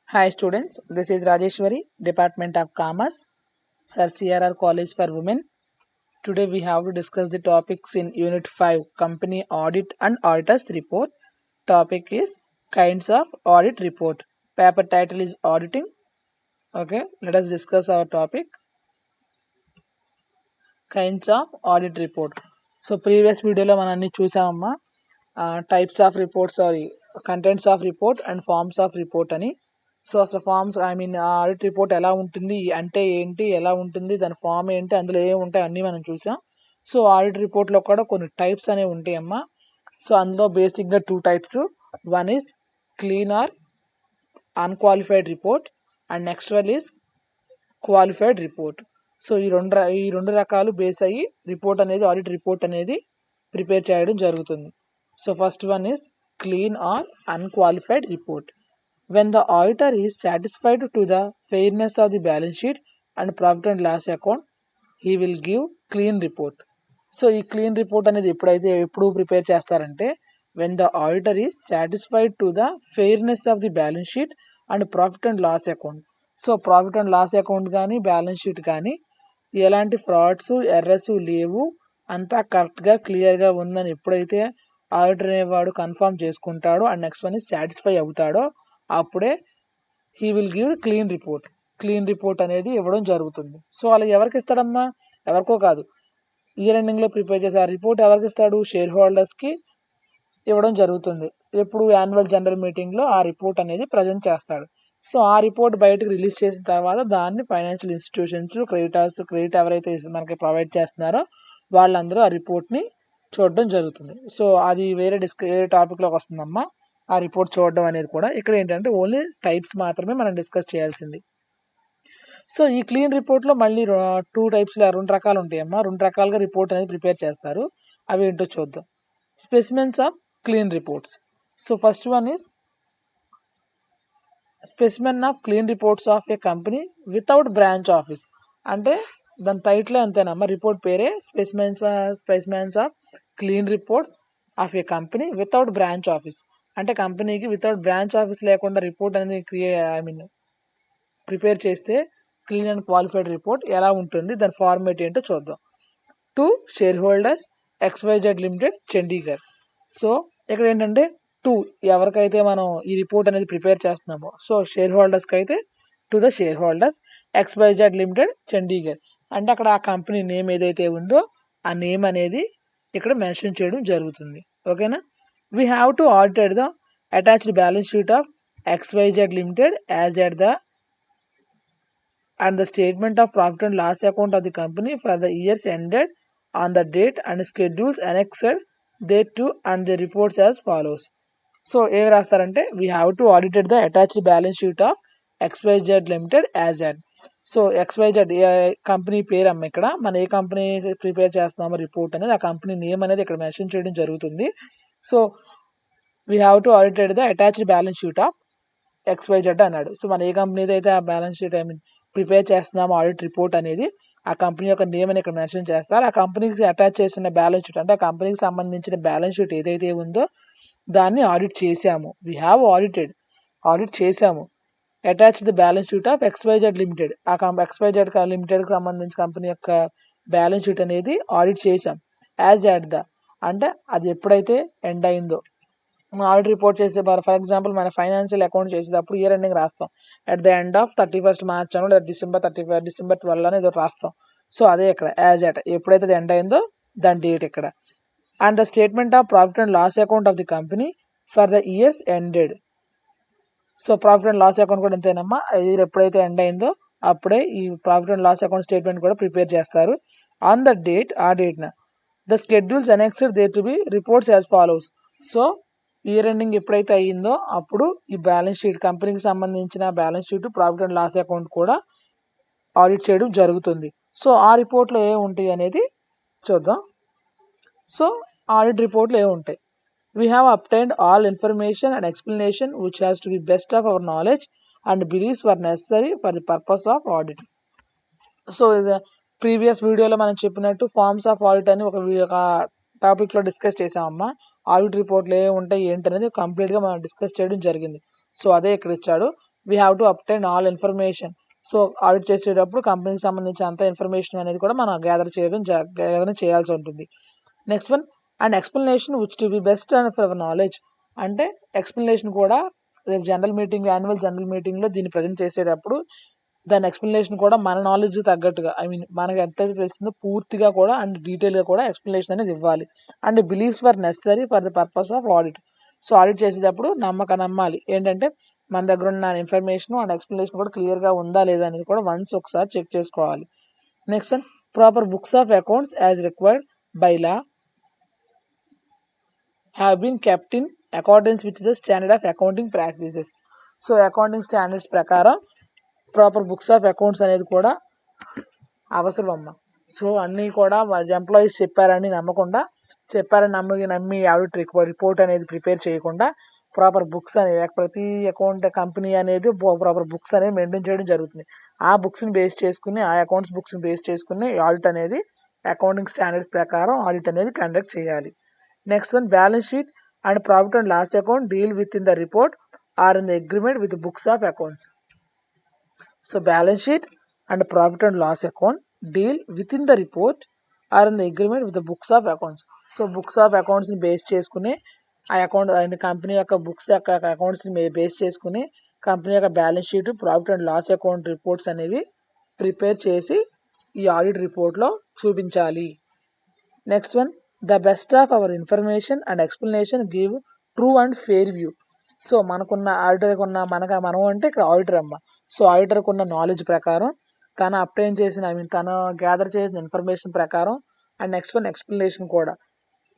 Hi students, this is Rajeshwari, Department of Commerce, Sir CRR College for Women. Today we have to discuss the topics in Unit 5, Company Audit and Auditors Report. Topic is Kinds of Audit Report. Paper title is Auditing. Okay, let us discuss our topic. Kinds of Audit Report. So previous వీడియోలో మనం అన్ని చూసామమ్మా types of report contents of report and forms of report అని. So అసలు forms audit report ఎలా ఉంటుంది అంటే ఏంటి, ఎలా ఉంటుంది, దాని ఫామ్ ఏంటి, అందులో ఏమి ఉంటాయి అన్నీ మనం చూసాం. సో ఆడిట్ రిపోర్ట్లో కూడా కొన్ని టైప్స్ అనేవి ఉంటాయి అమ్మా. సో అందులో బేసిక్గా 2 types. One is clean or unqualified report and next one is qualified report. So ఈ రెండు రకాలు బేస్ అయ్యి రిపోర్ట్ అనేది, ఆడిట్ రిపోర్ట్ అనేది ప్రిపేర్ చేయడం జరుగుతుంది. So first one is clean or unqualified report. When the auditor is satisfied to the fairness of the balance sheet and profit and loss account, he will give clean report. So ఈ clean report అనేది ఎప్పుడు prepare చేస్తారంటే, when the auditor is satisfied to the fairness of the balance sheet and profit and loss account. So profit and loss account కానీ balance sheet కానీ ఎలాంటి frauds errors లేవు, అంతా కరెక్ట్గా క్లియర్గా ఉందని ఎప్పుడైతే ఆడిటర్ అనేవాడు కన్ఫర్మ్ చేసుకుంటాడో అండ్ నెక్స్ట్ వన్ సాటిస్ఫై అవుతాడో అప్పుడే he will give clean report. Clean report అనేది ఇవ్వడం జరుగుతుంది. సో అలా ఎవరికి ఇస్తాడమ్మా? ఎవరికో కాదు, ఇయర్ ఎండింగ్లో ప్రిపేర్ చేసే ఆ రిపోర్ట్ ఎవరికి ఇస్తాడు? షేర్ హోల్డర్స్కి ఇవ్వడం జరుగుతుంది. ఎప్పుడు యాన్యువల్ జనరల్ మీటింగ్లో ఆ రిపోర్ట్ అనేది ప్రజెంట్ చేస్తాడు. సో ఆ రిపోర్ట్ బయటకు రిలీజ్ చేసిన తర్వాత దాన్ని ఫైనాన్షియల్ ఇన్స్టిట్యూషన్స్, క్రెడిట్ ఎవరైతే మనకి ప్రొవైడ్ చేస్తున్నారో వాళ్ళందరూ ఆ రిపోర్ట్ని చూడడం జరుగుతుంది. సో అది వేరే టాపిక్లోకి వస్తుందమ్మా, ఆ రిపోర్ట్ చూడడం అనేది కూడా. ఇక్కడ ఏంటంటే ఓన్లీ టైప్స్ మాత్రమే మనం డిస్కస్ చేయాల్సింది. సో ఈ క్లీన్ రిపోర్ట్లో మళ్ళీ 2 రకాలు ఉంటాయమ్మా. 2 రకాలుగా రిపోర్ట్ అనేది ప్రిపేర్ చేస్తారు. అవి ఏంటో చూద్దాం. Specimens of clean reports. So first one is specimen of clean reports of A company without branch office. అంటే దాని టైటిల్ అంతేనమ్మా, రిపోర్ట్ పేరే specimens of clean reports of A company without branch office. అంటే కంపెనీకి వితౌట్ బ్రాంచ్ ఆఫీస్ లేకుండా report అనేది prepare చేస్తే clean and qualified report ఎలా ఉంటుంది, దాని ఫార్మేట్ ఏంటో చూద్దాం. To share holders XYZ limited Chandigarh. So ఇక్కడ ఏంటంటే ఎవరికైతే మనం ఈ రిపోర్ట్ అనేది ప్రిపేర్ చేస్తున్నామో, సో షేర్ హోల్డర్స్కి అయితే to the share holders XYZ limited Chandigarh. అంటే అక్కడ ఆ కంపెనీ నేమ్ ఏదైతే ఉందో ఆ నేమ్ అనేది ఇక్కడ మెన్షన్ చేయడం జరుగుతుంది. ఓకేనా? We have to audit the attached balance sheet of XYZ limited as at the and the statement of profit and loss account of the company for the years ended on the date and schedules annexed thereto and the reports as follows. So ఏమి రాస్తారంటే, we have to audited the attached balance sheet of XYZ limited as at. So XYZ company పేరు అమ్మ, ఇక్కడ మనం ఏ company prepare చేస్తున్నామో report అనేది ఆ కంపెనీ నేమ్ అనేది ఇక్కడ మెన్షన్ చేయడం జరుగుతుంది. So we have to audited the attached balance sheet of XYZ అన్నాడు. సో మన ఏ కంపెనీది అయితే ఆ బ్యాలెన్స్ షీట్ ప్రిపేర్ చేస్తున్నాము ఆడిట్ రిపోర్ట్ అనేది, ఆ కంపెనీ యొక్క నేమ్ అని ఇక్కడ మెన్షన్ చేస్తారు. ఆ కంపెనీకి అటాచ్ చేసిన బ్యాలెన్స్ షీట్ అంటే ఆ కంపెనీకి సంబంధించిన బ్యాలెన్స్ షీట్ ఏదైతే ఉందో దాన్ని ఆడిట్ చేసాము. వీ హ్యావ్ ఆడిట్ చేసాము. Attach the balance sheet of XYZ limited, ఆ XYZ లిమిటెడ్కి సంబంధించిన కంపెనీ యొక్క బ్యాలెన్స్ షీట్ అనేది ఆడిట్ చేసాం. యాజ్ ఎట్ ద అంటే అది ఎప్పుడైతే ఎండ్ అయిందో, ఆడిట్ రిపోర్ట్ చేసే ఫర్ ఎగ్జాంపుల్ మన ఫైనాన్షియల్ అకౌంట్ చేసేటప్పుడు ఇయర్ ఎండింగ్ రాస్తాం. At the end of 31st March అనో లేదా December 12 అని ఏదో రాస్తాం. సో అదే ఇక్కడ యాజ్ ఎట్, ఎప్పుడైతే అది ఎండ్ అయిందో దాని డేట్ ఇక్కడ. And the statement of profit and loss account of the company for the years ended. So profit and loss account కూడా ఎంతేనమ్మా, ఇయర్ ఎప్పుడైతే ఎండ్ అయిందో అప్పుడే ఈ profit and loss account statement కూడా ప్రిపేర్ చేస్తారు. ఆన్ ద డేట్, ఆ డేట్న the schedules annexed there to be reports as follows. So year ending ఎప్పుడైతే అయ్యిందో అప్పుడు ఈ బ్యాలెన్స్ షీట్, కంపెనీకి సంబంధించిన balance sheet, profit and loss account కూడా ఆడిట్ చేయడం జరుగుతుంది. సో ఆ రిపోర్ట్లో ఏ ఉంటాయి అనేది చూద్దాం. సో ఆడిట్ రిపోర్ట్లో ఏ ఉంటాయి? We have obtained all information and explanation which has to be best of our knowledge and believes were necessary for the purpose of audit. So previous వీడియోలో మనం చెప్పినట్టు ఫార్మ్స్ ఆఫ్ ఆడిట్ అని ఒక టాపిక్లో discuss చేసామమ్మా. Audit రిపోర్ట్లు ఏ ఉంటాయి ఏంటి అనేది కంప్లీట్గా మనం డిస్కస్ చేయడం జరిగింది. సో అదే ఇక్కడ ఇచ్చాడు. We have to obtain all information. So audit చేసేటప్పుడు కంపెనీకి సంబంధించిన అంత ఇన్ఫర్మేషన్ అనేది కూడా మనం గ్యాదర్ చేయాల్సి ఉంటుంది. Next one, and explanation which to be best and for our knowledge. అంటే ఎక్స్ప్లెనేషన్ కూడా రేపు యాన్యువల్ జనరల్ మీటింగ్లో దీన్ని ప్రజెంట్ చేసేటప్పుడు దాని ఎక్స్ప్లెనేషన్ కూడా మన నాలెడ్జ్ తగ్గట్టుగా, ఐ మీన్ మనకు ఎంతైతే తెలిసిందో పూర్తిగా కూడా అండ్ డీటెయిల్గా కూడా ఎక్స్ప్లెనేషన్ అనేది ఇవ్వాలి. And beliefs were necessary for the purpose of audit. So audit చేసేటప్పుడు నమ్మాలి ఏంటంటే మన దగ్గర ఉన్న ఇన్ఫర్మేషన్ అండ్ ఎక్స్ప్లెనేషన్ కూడా క్లియర్గా ఉందా లేదా అనేది కూడా వన్స్ ఒకసారి చెక్ చేసుకోవాలి. Next one, proper books of accounts as required by law have been kept in accordance with the standard of accounting practices. So accounting standards ప్రకారం ప్రాపర్ బుక్స్ ఆఫ్ అకౌంట్స్ అనేది కూడా అవసరం అమ్మ. సో అన్నీ కూడా employees చెప్పారని నమ్మి ఆడిట్ రిపోర్ట్ అనేది ప్రిపేర్ చేయకుండా ప్రాపర్ బుక్స్ అనేది ప్రతి అకౌంట్ కంపెనీ అనేది ప్రాపర్ బుక్స్ అనేది మెయింటైన్ చేయడం జరుగుతుంది. ఆ బుక్స్ని బేస్ చేసుకుని ఆ అకౌంట్స్ బుక్స్ని బేస్ చేసుకుని ఆడిట్ అనేది అకౌంటింగ్ స్టాండర్డ్స్ ప్రకారం ఆడిట్ అనేది కండక్ట్ చేయాలి. Next one, balance sheet and profit and loss account deal within the report or in the agreement with the books of accounts. So balance sheet and profit and loss account deal within the report or in the agreement with the books of accounts. So books of accounts ని base చేసుకుని ఆ account and company యొక్క books యొక్క అకౌంట్స్ని base చేసుకుని company యొక్క balance sheet, profit and loss account reports అనేవి prepare చేసి ఈ ఆడిట్ రిపోర్ట్లో చూపించాలి. Next one, the best of our information and explanation give true and fair view. So మనకున్న ఆడిటర్కి ఉన్న మనం అంటే ఇక్కడ ఆడిటర్ అమ్మ. సో ఆడిటర్కి ఉన్న నాలెడ్జ్ ప్రకారం తను అప్టైన్ చేసిన తను గ్యాదర్ చేసిన ఇన్ఫర్మేషన్ ప్రకారం అండ్ నెక్స్ట్ వన్ ఎక్స్ప్లెనేషన్ కూడా,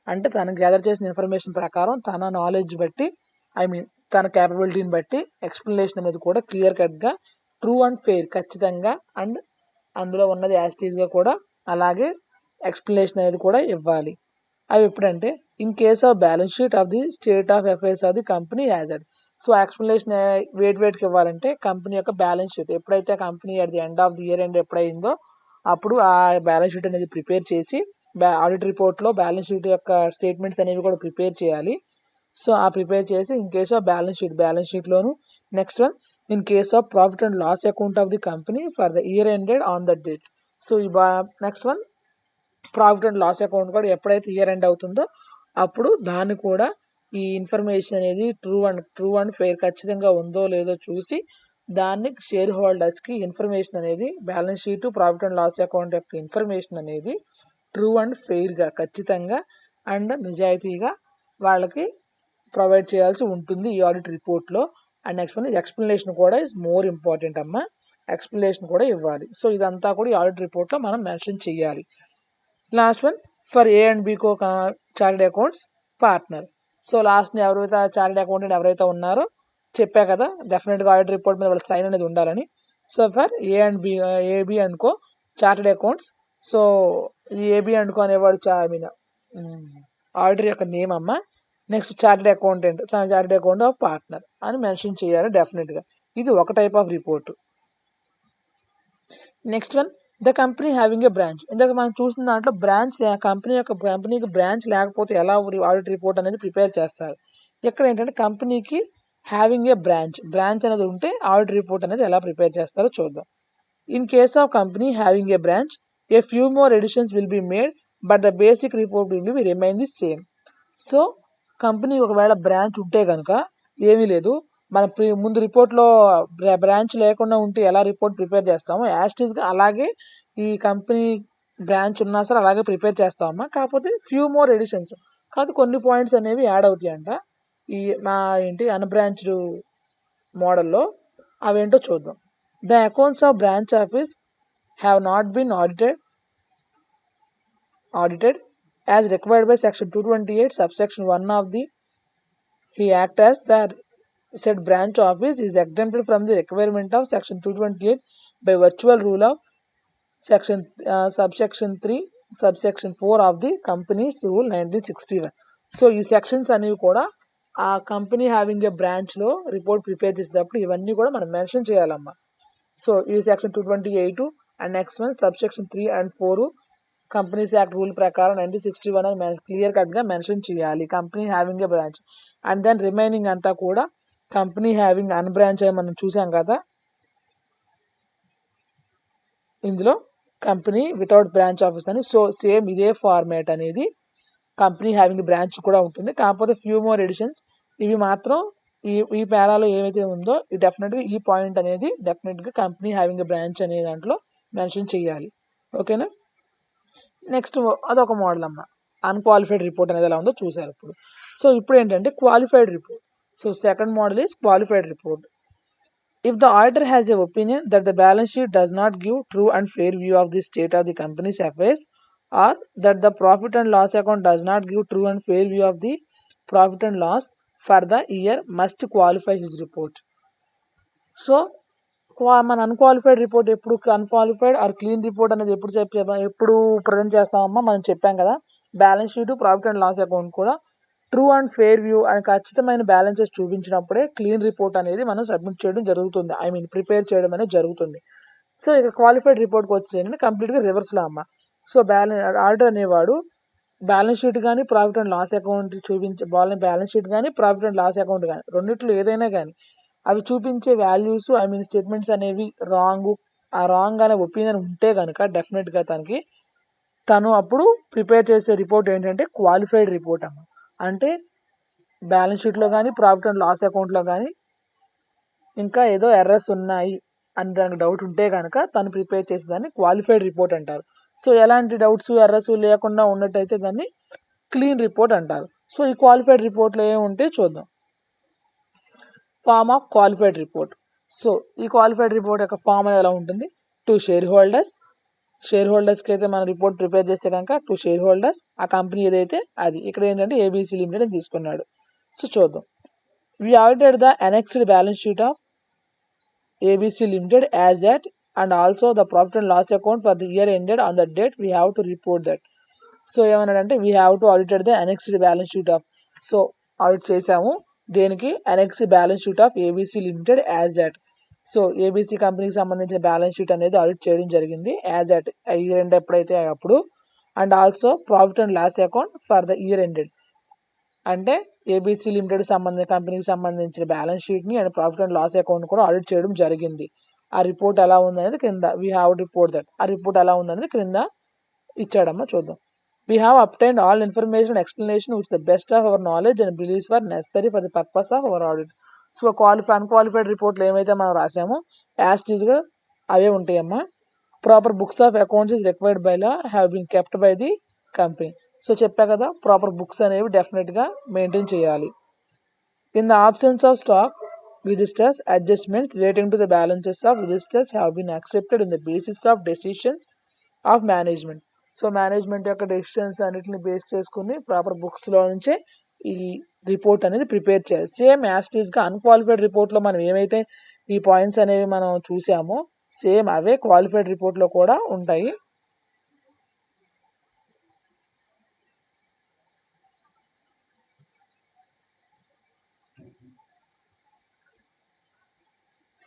అంటే తను గ్యాదర్ చేసిన ఇన్ఫర్మేషన్ ప్రకారం తన నాలెడ్జ్ బట్టి తన క్యాపబిలిటీని బట్టి ఎక్స్ప్లెనేషన్ అనేది కూడా క్లియర్ కట్గా ట్రూ అండ్ ఫెయిర్ ఖచ్చితంగా అండ్ అందులో ఉన్నది యాస్టీజ్గా కూడా అలాగే ఎక్స్ప్లెనేషన్ అనేది కూడా ఇవ్వాలి. అవి ఎప్పుడంటే in case of balance sheet of the state of affairs of the company as at. So explanation వేటికి ఇవ్వాలంటే కంపెనీ యొక్క బ్యాలెన్స్ షీట్ ఎప్పుడైతే company at the end of the year end ఎప్పుడైందో అప్పుడు ఆ బ్యాలెన్స్ షీట్ అనేది ప్రిపేర్ చేసి audit రిపోర్ట్లో బ్యాలెన్స్ షీట్ యొక్క స్టేట్మెంట్స్ అనేవి కూడా ప్రిపేర్ చేయాలి. సో ఆ ప్రిపేర్ చేసి ఇన్ కేస్ ఆఫ్ బ్యాలెన్స్ షీట్లోను next one in case of profit and loss account of the company for the year ended on that date. So next one profit and loss account కూడా ఎప్పుడైతే year end అవుతుందో అప్పుడు దాన్ని కూడా ఈ information అనేది true and fair ఖచ్చితంగా ఉందో లేదో చూసి దాన్ని షేర్ హోల్డర్స్కి ఇన్ఫర్మేషన్ అనేది balance sheet, profit and loss account యొక్క ఇన్ఫర్మేషన్ అనేది ట్రూ అండ్ ఫెయిర్గా ఖచ్చితంగా అండ్ నిజాయితీగా వాళ్ళకి ప్రొవైడ్ చేయాల్సి ఉంటుంది ఈ ఆడిట్ రిపోర్ట్లో. అండ్ నెక్స్ట్ వన్ ఎక్స్ప్లెనేషన్ కూడా ఇస్ మోర్ ఇంపార్టెంట్ అమ్మ. ఎక్స్ప్లెనేషన్ కూడా ఇవ్వాలి. సో ఇదంతా కూడా ఈ ఆడిట్ రిపోర్ట్లో మనం మెన్షన్ చేయాలి. Last one, for A and B Co chartered accounts partner. So లాస్ట్ని ఎవరైతే చార్టెడ్ అకౌంటెంట్ ఎవరైతే ఉన్నారో చెప్పా కదా డెఫినెట్గా ఆడిట్ రిపోర్ట్ మీద వాళ్ళ సైన్ అనేది ఉండాలని. So for AB and co chartered accounts. So ఈ ఏబి అండ్ కో అనేవాడు ఆడిటర్ యొక్క నేమ్ అమ్మ. Next chartered account of partner అని మెన్షన్ చేయాలి డెఫినెట్గా. ఇది ఒక type of report. Next one, the company having a branch. ఇందాక మనం చూసిన దాంట్లో కంపెనీకి బ్రాంచ్ లేకపోతే ఎలా ఆడిట్ రిపోర్ట్ అనేది ప్రిపేర్ చేస్తారు. ఇక్కడ ఏంటంటే కంపెనీకి హ్యావింగ్ ఏ బ్రాంచ్ అనేది ఉంటే ఆడిట్ రిపోర్ట్ అనేది ఎలా ప్రిపేర్ చేస్తారో చూద్దాం. In case of company having a branch a few more additions will be made but the basic report will be remain the same. So company ఒకవేళ branch ఉంటే కనుక ఏమీ లేదు, మన ముందు రిపోర్ట్లో బ్రాంచ్ లేకుండా ఉంటే ఎలా రిపోర్ట్ ప్రిపేర్ చేస్తామో యాస్టీస్గా అలాగే ఈ కంపెనీ బ్రాంచ్ ఉన్నా సరే అలాగే ప్రిపేర్ చేస్తామమ్మా. కాకపోతే ఫ్యూ మోర్ ఎడిషన్స్ కాదు కొన్ని పాయింట్స్ అనేవి యాడ్ అవుతాయంట ఈ అన్బ్రాంచ్డ్ మోడల్లో. అవేంటో చూద్దాం. The accounts of branch office have not been audited as required by section 228 subsection 1 of the he act as the said branch office is exempted from the requirement of section 228 by virtual rule of subsection 3 subsection 4 of the company's rule 1961. So ఈ sections అనేవి కూడా ఆ company having ఏ బ్రాంచ్లో report prepare చేసేటప్పుడు ఇవన్నీ కూడా మనం mention చేయాలమ్మా. సో ఈ section 228 and next one subsection 3 and 4 companies act rule ప్రకారం 1961 అని క్లియర్ కట్గా మెన్షన్ చేయాలి company having a branch. And then remaining అంతా కూడా కంపెనీ హ్యావింగ్ అన్బ్రాంచ్ అని మనం చూసాం కదా, ఇందులో కంపెనీ వితౌట్ బ్రాంచ్ ఆఫీస్ అని. సో సేమ్ ఇదే ఫార్మాట్ అనేది కంపెనీ హ్యావింగ్ బ్రాంచ్ కూడా ఉంటుంది, కాకపోతే ఫ్యూ మోర్ ఎడిషన్స్. ఇవి మాత్రం ఈ పేరాలో ఏమైతే ఉందో ఈ డెఫినెట్గా ఈ పాయింట్ అనేది డెఫినెట్గా కంపెనీ హ్యావింగ్ బ్రాంచ్ అనే దాంట్లో మెన్షన్ చేయాలి. ఓకేనా. నెక్స్ట్ అదొక మోడల్ అమ్మ. అన్క్వాలిఫైడ్ రిపోర్ట్ అనేది ఎలా ఉందో చూసారు ఇప్పుడు. సో ఇప్పుడు ఏంటంటే qualified report. So second model is qualified report. If the auditor has a opinion that the balance sheet does not give true and fair view of the state of the company's affairs, or that the profit and loss account does not give true and fair view of the profit and loss for the year, must qualify his report. So మన unqualified report ఎప్పుడు unqualified or clean report అనేది ఎప్పుడు present చేస్తామమ్మా, మనం చెప్పాం కదా. Balance sheet, profit and loss account కూడా true and fair view అని ఖచ్చితమైన బ్యాలెన్సెస్ చూపించినప్పుడే క్లీన్ రిపోర్ట్ అనేది మనం సబ్మిట్ చేయడం జరుగుతుంది, ప్రిపేర్ చేయడం అనేది జరుగుతుంది. సో ఇక క్వాలిఫైడ్ రిపోర్ట్కి వచ్చేసి కంప్లీట్గా రివర్స్లో అమ్మ. సో ఆడిటర్ అనేవాడు బ్యాలెన్స్ షీట్ కానీ profit and loss account balance sheet కానీ ప్రాఫిట్ అండ్ లాస్ అకౌంట్ కానీ రెండిట్లో ఏదైనా కానీ అవి చూపించే వాల్యూస్ స్టేట్మెంట్స్ అనేవి రాంగ్ అనే ఒపీనియన్ ఉంటే కనుక డెఫినెట్గా తను అప్పుడు ప్రిపేర్ చేసే రిపోర్ట్ ఏంటంటే క్వాలిఫైడ్ రిపోర్ట్ అమ్మ. అంటే బ్యాలెన్స్ షీట్లో కానీ ప్రాఫిట్ అండ్ లాస్ అకౌంట్లో కానీ ఇంకా ఏదో ఎర్రర్స్ ఉన్నాయి అని దానికి డౌట్ ఉంటే కనుక తను ప్రిపేర్ చేసేదాన్ని క్వాలిఫైడ్ రిపోర్ట్ అంటారు. సో ఎలాంటి డౌట్స్ ఎర్రర్స్ లేకుండా ఉన్నట్టయితే దాన్ని క్లీన్ రిపోర్ట్ అంటారు. సో ఈ క్వాలిఫైడ్ రిపోర్ట్లో ఏముంటే చూద్దాం. Form of qualified report. So ఈ క్వాలిఫైడ్ రిపోర్ట్ యొక్క ఫామ్ అనేది ఎలా ఉంటుంది. టు షేర్ హోల్డర్స్కి అయితే మనం రిపోర్ట్ ప్రిపేర్ చేస్తే కనుక టు షేర్ హోల్డర్స్, ఆ కంపెనీ ఏదైతే అది ఇక్కడ ఏంటంటే ఏబీసీ లిమిటెడ్ అని తీసుకున్నాడు. సో చూద్దాం. We audited the annexed balance sheet of ABC limited as at and also the profit and loss account for the year ended on the date we have to report that. So ఏమన్నాడంటే we have to audited the annexed balance sheet of. So audit చేసాము దేనికి, annex balance sheet of ABC limited as at. So ABC కంపెనీకి సంబంధించిన balance sheet అనేది audit చేయడం జరిగింది as at year end ఎప్పుడైతే అప్పుడు. And also profit and loss account for the year ended, అంటే ఏబీసీ లిమిటెడ్ కంపెనీకి సంబంధించిన బ్యాలెన్స్ షీట్ని and profit and loss account కూడా ఆడిట్ చేయడం జరిగింది. ఆ రిపోర్ట్ ఎలా ఉందనేది క్రింద వీ హ్యావ్ రిపోర్ట్ దట్. ఆ రిపోర్ట్ ఎలా ఉందనేది క్రింద ఇచ్చాడమ్మా, చూద్దాం. We have obtained all information and explanation which the best of our knowledge and beliefs were necessary for the purpose of our audit. So unqualified రిపోర్ట్లు ఏమైతే మనం రాసామో యాస్టీజ్గా అవే ఉంటాయమ్మా. Proper books of accounts is required by law have been kept by the company. So చెప్పా కదా, proper books అనేవి డెఫినెట్గా మెయింటైన్ చేయాలి. In the absence of stock registers, adjustments relating to the balances of registers have been accepted in the basis of decisions of management. So management యొక్క decisions అన్నిటిని base చేసుకుని proper బుక్స్లో నుంచే ఈ report అనేది ప్రిపేర్ చేయాలి. Same యాస్టీస్గా unqualified రిపోర్ట్లో మనం ఏమైతే ఈ పాయింట్స్ అనేవి మనం చూసామో సేమ్ అవే క్వాలిఫైడ్ రిపోర్ట్లో కూడా ఉంటాయి.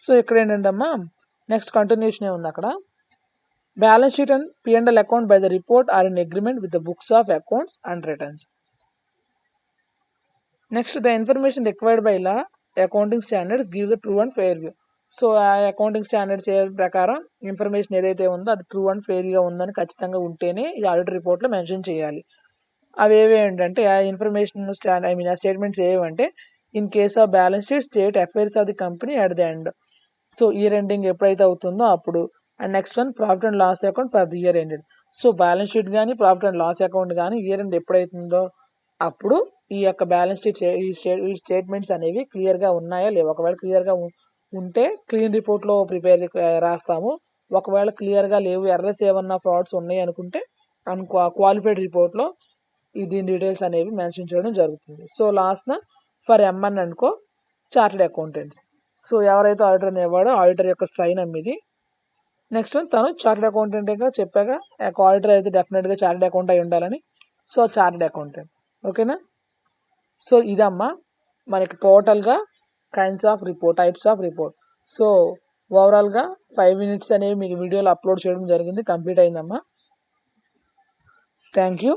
సో ఇక్కడ ఏంటంటే అమ్మా నెక్స్ట్ కంటిన్యూషన్ ఉంది అక్కడ. Balance sheet and P&L account by the report are in agreement with the books of accounts and returns. Next, the information required by law, accounting standards give the true and fair view. So ఆ accounting standards ప్రకారం information ఏదైతే ఉందో అది true and ఫెయిర్గా ఉందని ఖచ్చితంగా ఉంటేనే ఈ audit రిపోర్ట్లో మెన్షన్ చేయాలి. అవి ఏంటంటే ఆ ఇన్ఫర్మేషన్ ఆ స్టేట్మెంట్స్ ఏవంటే in case of balance sheet state affairs of the company at the end. So year ending ఎప్పుడైతే అవుతుందో అప్పుడు. And next one profit and loss account for the year ended. So balance sheet కానీ profit and loss account కానీ year end ఎప్పుడైతుందో అప్పుడు ఈ యొక్క balance sheet ఈ స్టేట్మెంట్స్ అనేవి క్లియర్గా ఉన్నాయా లేవు. ఒకవేళ క్లియర్గా ఉంటే క్లీన్ రిపోర్ట్లో రాస్తాము. ఒకవేళ క్లియర్గా లేవు, ఎర్రర్స్ ఏమన్నా ఫ్రాడ్స్ ఉన్నాయి అనుకుంటే క్వాలిఫైడ్ రిపోర్ట్లో దీని డీటెయిల్స్ అనేవి మెన్షన్ చేయడం జరుగుతుంది. సో లాస్ట్న ఫర్ ఎంఎన్ అనుకో చార్టెడ్ అకౌంటెంట్స్. సో ఎవరైతే ఆడిటర్ అనేవాడో ఆడిటర్ యొక్క సైన్ అమ్మిది. నెక్స్ట్ తను చార్టెడ్ అకౌంటెంట్గా చెప్పాక ఆడిటర్ అయితే డెఫినెట్గా చార్టెడ్ అకౌంట్ అయి ఉండాలని. So chartered accountant. ఓకేనా. సో ఇదమ్మా మనకి టోటల్గా టైప్స్ ఆఫ్ రిపోర్ట్. సో ఓవరాల్గా 5 minutes అనేవి మీకు వీడియోలో అప్లోడ్ చేయడం జరిగింది, కంప్లీట్ అయిందమ్మా. Thank you.